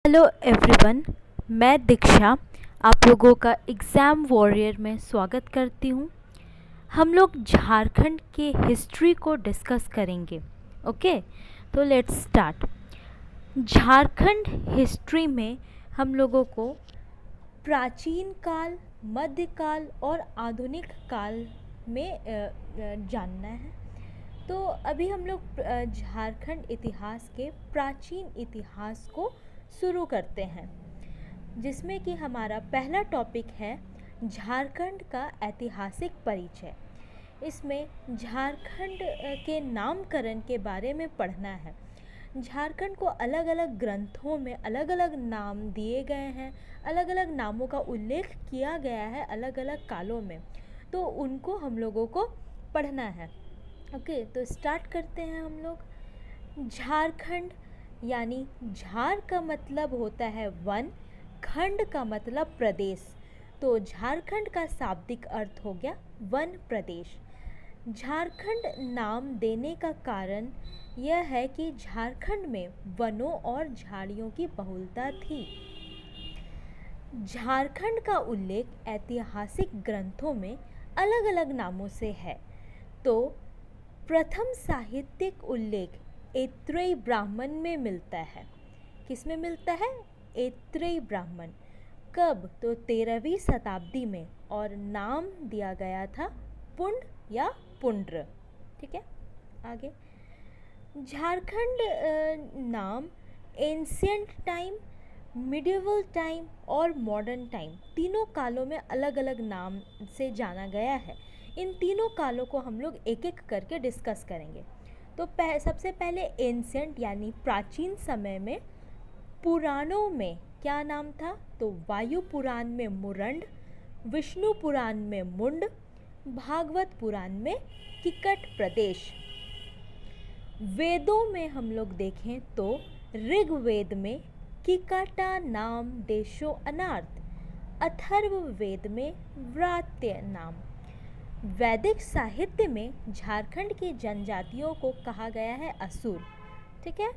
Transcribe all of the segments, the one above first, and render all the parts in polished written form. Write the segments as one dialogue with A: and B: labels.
A: Hello everyone. मैं दीक्षा आप लोगों का एग्ज़ाम वॉरियर में स्वागत करती हूँ। हम लोग झारखंड के हिस्ट्री को डिस्कस करेंगे। ओके, तो लेट्स स्टार्ट। झारखंड हिस्ट्री में हम लोगों को प्राचीन काल, मध्यकाल और आधुनिक काल में जानना है। तो अभी हम लोग झारखंड इतिहास के प्राचीन इतिहास को शुरू करते हैं, जिसमें कि हमारा पहला टॉपिक है झारखंड का ऐतिहासिक परिचय। इसमें झारखंड के नामकरण के बारे में पढ़ना है। झारखंड को अलग अलग ग्रंथों में अलग अलग नाम दिए गए हैं, अलग अलग नामों का उल्लेख किया गया है अलग अलग कालों में, तो उनको हम लोगों को पढ़ना है। ओके, तो स्टार्ट करते हैं हम लोग। झारखंड यानी झार का मतलब होता है वन, खंड का मतलब प्रदेश, तो झारखंड का शाब्दिक अर्थ हो गया वन प्रदेश। झारखंड नाम देने का कारण यह है कि झारखंड में वनों और झाड़ियों की बहुलता थी। झारखंड का उल्लेख ऐतिहासिक ग्रंथों में अलग अलग नामों से है। तो प्रथम साहित्यिक उल्लेख ऐत्रेय ब्राह्मण में मिलता है। किस में मिलता है? ऐत्रेय ब्राह्मण। कब? तो 13वीं शताब्दी में, और नाम दिया गया था पुंड या पुंड्र। ठीक है, आगे। झारखंड नाम एंशियंट टाइम, मिडिवल टाइम और मॉडर्न टाइम तीनों कालों में अलग अलग नाम से जाना गया है। इन तीनों कालों को हम लोग एक एक करके डिस्कस करेंगे। तो सबसे पहले एंशियंट यानी प्राचीन समय में। पुराणों में क्या नाम था? तो वायु पुराण में मुरंड, विष्णु पुराण में मुंड, भागवत पुराण में किकट प्रदेश। वेदों में हम लोग देखें तो ऋग्वेद में किकाटा नाम देशो अनार्थ, अथर्व वेद में व्रात्य नाम। वैदिक साहित्य में झारखंड की जनजातियों को कहा गया है असुर। ठीक है,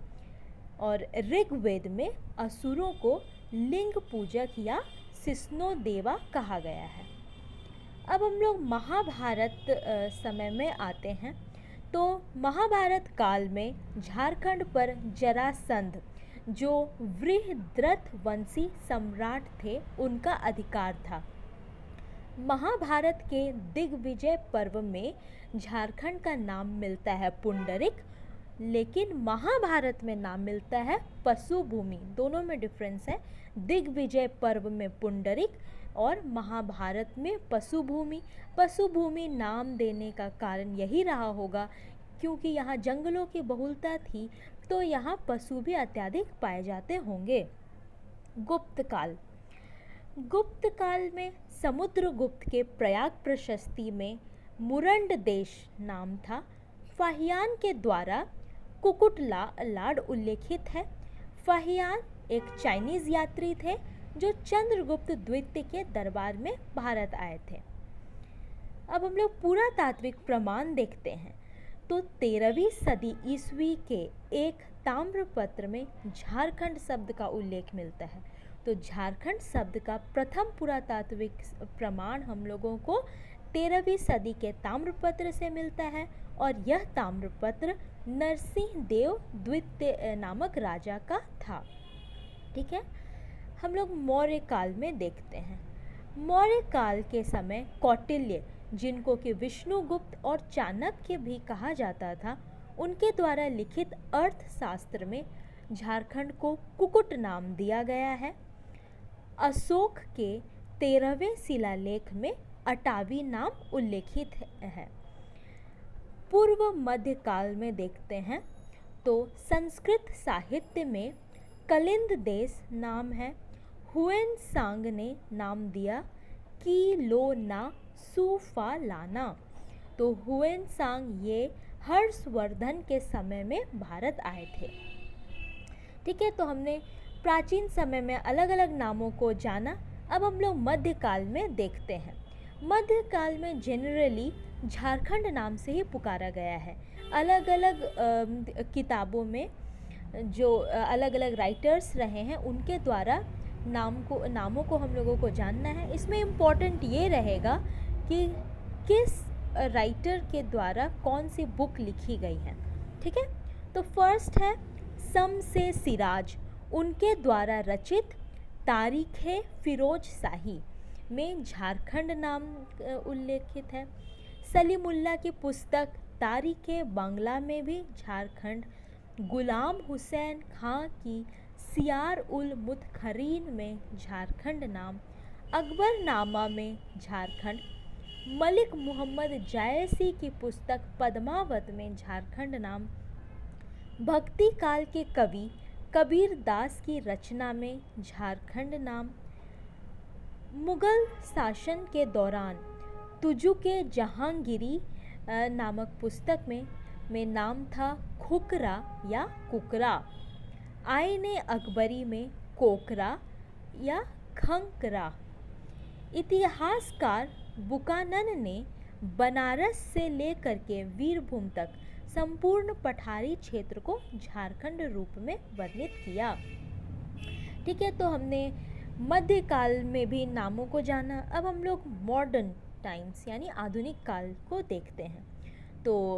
A: और ऋग्वेद में असुरों को लिंग पूजक या सिस्नो देवा कहा गया है। अब हम लोग महाभारत समय में आते हैं। तो महाभारत काल में झारखंड पर जरासंध, जो वृहद्रथ वंशी सम्राट थे, उनका अधिकार था। महाभारत के दिग्विजय पर्व में झारखंड का नाम मिलता है पुंडरिक, लेकिन महाभारत में नाम मिलता है पशुभूमि। दोनों में डिफरेंस है। दिग्विजय पर्व में पुंडरिक और महाभारत में पशुभूमि। पशुभूमि नाम देने का कारण यही रहा होगा क्योंकि यहाँ जंगलों की बहुलता थी, तो यहाँ पशु भी अत्यधिक पाए जाते होंगे। गुप्त काल। गुप्त काल में समुद्रगुप्त के प्रयाग प्रशस्ति में मुरंड देश नाम था। फाहियान के द्वारा कुकुटलाड उल्लेखित है। फाहियान एक चाइनीज यात्री थे जो चंद्रगुप्त द्वितीय के दरबार में भारत आए थे। अब हम लोग पुरातात्विक प्रमाण देखते हैं। तो 13वीं सदी ईस्वी के एक ताम्रपत्र में झारखंड शब्द का उल्लेख मिलता है। तो झारखंड शब्द का प्रथम पुरातात्विक प्रमाण हम लोगों को 13वीं सदी के ताम्रपत्र से मिलता है, और यह ताम्रपत्र नरसिंह देव द्वितीय नामक राजा का था। ठीक है, हम लोग मौर्य काल में देखते हैं। मौर्य काल के समय कौटिल्य, जिनको कि विष्णुगुप्त और चाणक्य भी कहा जाता था, उनके द्वारा लिखित अर्थशास्त्र में झारखंड को कुकुट नाम दिया गया है। अशोक के 13वें शिलालेख में अटावी नाम उल्लेखित है। पूर्व मध्य काल में देखते हैं तो संस्कृत साहित्य में कलिंद देश नाम है। हुएन सांग ने नाम दिया कि लो ना सूफा लाना। तो हुएन सांग ये हर्षवर्धन के समय में भारत आए थे। ठीक है, तो हमने प्राचीन समय में अलग अलग नामों को जाना। अब हम लोग मध्यकाल में देखते हैं। मध्यकाल में जनरली झारखंड नाम से ही पुकारा गया है। अलग अलग किताबों में जो अलग अलग राइटर्स रहे हैं उनके द्वारा नामों को हम लोगों को जानना है। इसमें इम्पॉर्टेंट ये रहेगा कि किस राइटर के द्वारा कौन सी बुक लिखी गई है। ठीक है, तो फर्स्ट है शम्स-ए सिराज, उनके द्वारा रचित तारीख़ फिरोज शाही में झारखंड नाम उल्लेखित है। सलीमुल्लाह की पुस्तक तारीख़ बांग्ला में भी झारखंड, गुलाम हुसैन खां की सियार उल मुतखरीन में झारखंड नाम, अकबरनामा में झारखंड, मलिक मोहम्मद जायसी की पुस्तक पद्मावत में झारखंड नाम, भक्ति काल के कवि कबीर दास की रचना में झारखंड नाम, मुगल शासन के दौरान तुजु के जहांगीरी नामक पुस्तक में नाम था खुकरा या कुकरा, आईने अकबरी में कोकरा या खंकरा। इतिहासकार बुकानन ने बनारस से लेकर के वीरभूम तक संपूर्ण पठारी क्षेत्र को झारखंड रूप में वर्णित किया। ठीक है, तो हमने मध्यकाल में भी नामों को जाना। अब हम लोग मॉडर्न टाइम्स यानी आधुनिक काल को देखते हैं। तो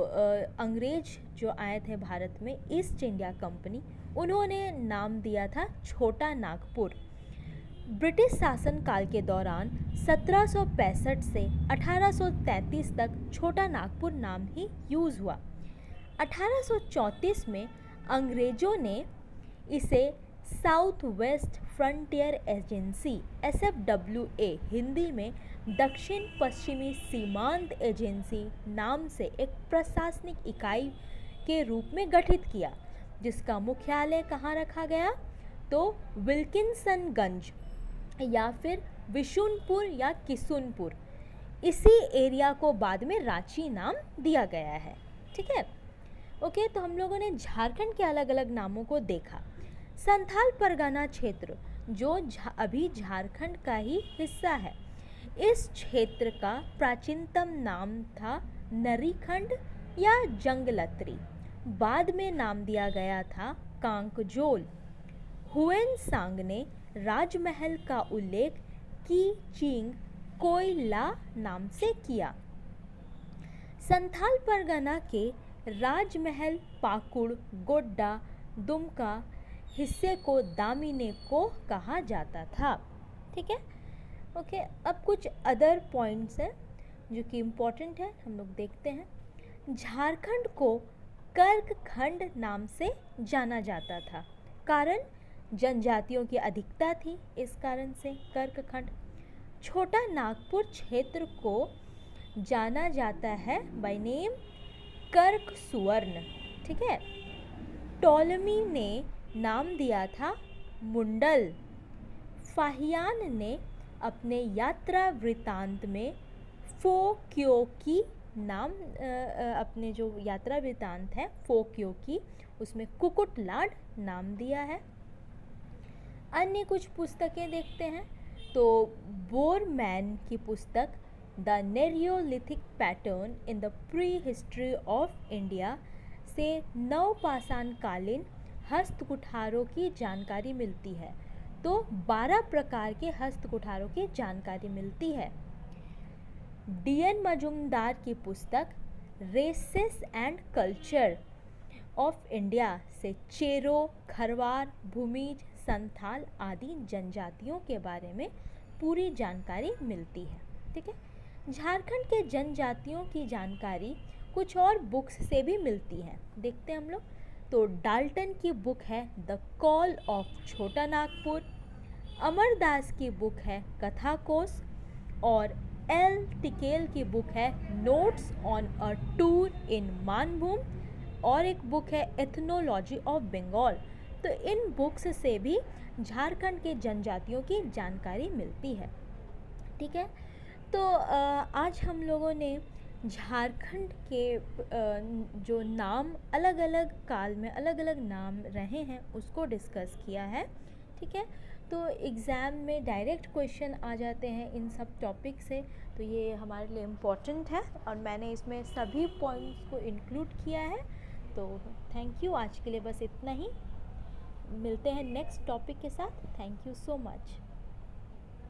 A: अंग्रेज जो आए थे भारत में, ईस्ट इंडिया कंपनी, उन्होंने नाम दिया था छोटा नागपुर। ब्रिटिश शासन काल के दौरान 1765 से 1833 तक छोटा नागपुर नाम ही यूज़ हुआ। 1834 में अंग्रेज़ों ने इसे south west frontier agency SFWA, Hindi में दक्षिण पश्चिमी सीमांत एजेंसी नाम से एक प्रशासनिक इकाई के रूप में गठित किया, जिसका मुख्यालय कहाँ रखा गया, तो विल्किंसनगंज या फिर विशुनपुर या किशुनपुर, इसी एरिया को बाद में रांची नाम दिया गया है। ठीक है, ओके, तो हम लोगों ने झारखंड के अलग अलग नामों को देखा। संथाल परगना क्षेत्र जो अभी झारखंड का ही हिस्सा है, इस क्षेत्र का प्राचीनतम नाम था नरीखंड या जंगलत्री, बाद में नाम दिया गया था कांकजोल। हुएनसांग ने राजमहल का उल्लेख की चिंग कोयला नाम से किया। संथाल परगना के राजमहल पाकुड़, गोड्डा, दुमका हिस्से को दामिने को कहा जाता था। ठीक है, ओके, अब कुछ अदर पॉइंट्स हैं जो कि इम्पोर्टेंट है, हम लोग देखते हैं। झारखंड को कर्कखंड नाम से जाना जाता था, कारण जनजातियों की अधिकता थी, इस कारण से कर्कखंड। छोटा नागपुर क्षेत्र को जाना जाता है बाय नेम कर्क सुवर्ण। ठीक है, टॉलमी ने नाम दिया था मुंडल। फाहियान ने अपने यात्रा वृतांत में फोक्योकी नाम अपने जो यात्रा वृतांत है फोक्योकी, उसमें कुकुटलाड नाम दिया है। अन्य कुछ पुस्तकें देखते हैं, तो बोरमैन की पुस्तक the neolithic pattern in the prehistory of India से नवपाषाण कालीन हस्तकुठारों की जानकारी मिलती है। तो 12 प्रकार के हस्तकुठारों की जानकारी मिलती है। DN मजुमदार की पुस्तक races and culture of India से चेरो, खरवार, भूमिज, संथाल आदि जनजातियों के बारे में पूरी जानकारी मिलती है। ठीक है, झारखंड के जनजातियों की जानकारी कुछ और बुक्स से भी मिलती है, देखते हैं हम लोग। तो डाल्टन की बुक है द कॉल ऑफ छोटा नागपुर, अमरदास की बुक है कथाकोश, और एल टिकेल की बुक है notes on a tour in Manbhum, और एक बुक है एथनोलॉजी ऑफ बंगाल। तो इन बुक्स से भी झारखंड के जनजातियों की जानकारी मिलती है। ठीक है, तो आज हम लोगों ने झारखंड के जो नाम अलग अलग काल में अलग अलग नाम रहे हैं उसको डिस्कस किया है। ठीक है, तो एग्ज़ाम में डायरेक्ट क्वेश्चन आ जाते हैं इन सब टॉपिक से, तो ये हमारे लिए इम्पोर्टेंट है और मैंने इसमें सभी पॉइंट्स को इंक्लूड किया है। तो थैंक यू, आज के लिए बस इतना ही। मिलते हैं नेक्स्ट टॉपिक के साथ। Thank you so much.